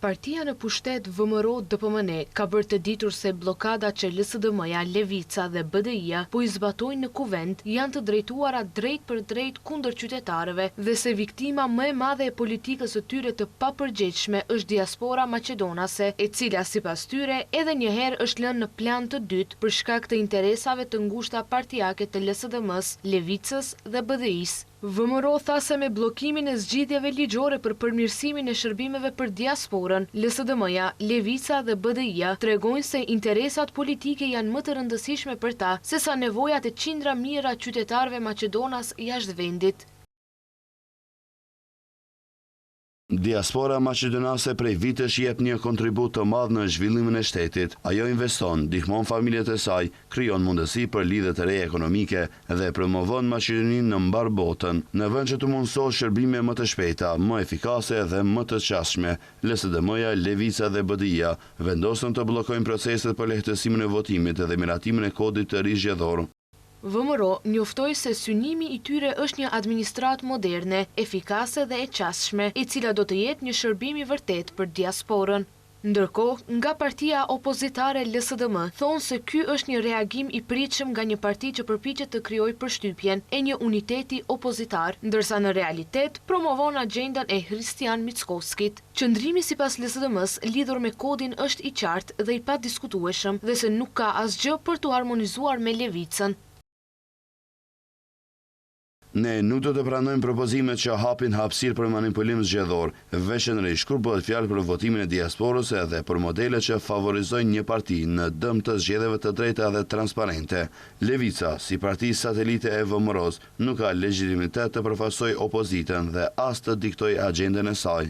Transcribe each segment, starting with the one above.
Partia në pushtet VMRO DPMN ka bërë të ditur se blokada që LSDM-ja, Levica dhe BDI-ja po i zbatojnë në kuvent janë të drejtuara drejt për drejt kundër qytetarëve dhe se viktima më e madhe e politikës së tyre të papërgjegjshme është diaspora maqedonase, e cila sipas tyre edhe njëherë është lënë në plan të dytë për shkak të interesave të ngushta partijake të LSDM-s, Levicës dhe BDI-s. VMRO tha se me bllokimin e zgjidhjeve ligjore për përmirësimin e shërbimeve për diasporën, LSDM-ja, Levica dhe BDI-ja tregojnë se interesat politike janë më të rëndësishme për ta sesa nevojat e qindra mijëra qytetarëve maqedonas jashtë vendit. Diaspora maqedonase prej vitesh jep një kontribut të madh në zhvillimin e shtetit. Ajo investon, ndihmon familjet e saj, krijon mundësi për lidhje të reja ekonomike dhe promovon Maqedoninë në mbar botën, në vend që të mundësoj shërbime më të shpejta, më efikase dhe më të qasshme. LSDM-ja, Levica dhe BDI-ja vendosën të bllokojnë proceset për lehtësimin e votimit dhe miratimin e kodit të ri zgjedhor. VMRO njoftoi se synimi i tyre është një administratë moderne, efikase dhe e qasshme, e cila do të jetë një shërbim i vërtet për diasporën. Ndërkohë, nga partia opozitare LSDM thonë se ky është një reagim i pritshëm nga një parti që përpiqet të krijojë përshtypjen e një uniteti opozitar, ndërsa në realitet promovon agjendën e Hristian Mickoskit. Qëndrimi sipas LSDM-s lidhur me kodin është i qartë dhe i padiskutueshëm dhe se nuk ka asgjë për të harmonizuar me Levicën. Ne nuk do të pranojmë propozimet që hapin hapësirë për manipulim zgjedhor, veçanërisht kur bëhet fjalë për votimin e diasporës edhe për modele që favorizojnë një parti në dëm të zgjedhjeve të drejta dhe transparente. Levica, si parti satelite e VMRO-s, nuk ka legjitimitet të përfaqësojë opozitën dhe as të diktojë agjendën e saj.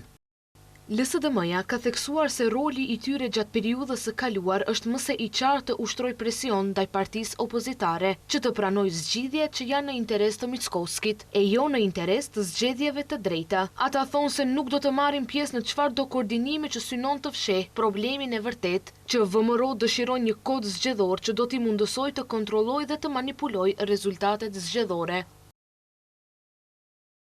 LSDM-ja ka theksuar se roli i tyre gjatë periudhës së kaluar është më se i qartë të ushtrojë presion ndaj partisë opozitare që të pranojë zgjidhje që janë në interes të Mickoskit e jo në interes të zgjedhjeve të drejta. Ata thonë se nuk do të marrin pjesë në çfarëdo koordinimi që synon të fshehë problemin e vërtet që VMRO dëshiron një kod zgjedhor që do t'i mundësojë të kontrollojë dhe të manipulojë rezultatet zgjedhore.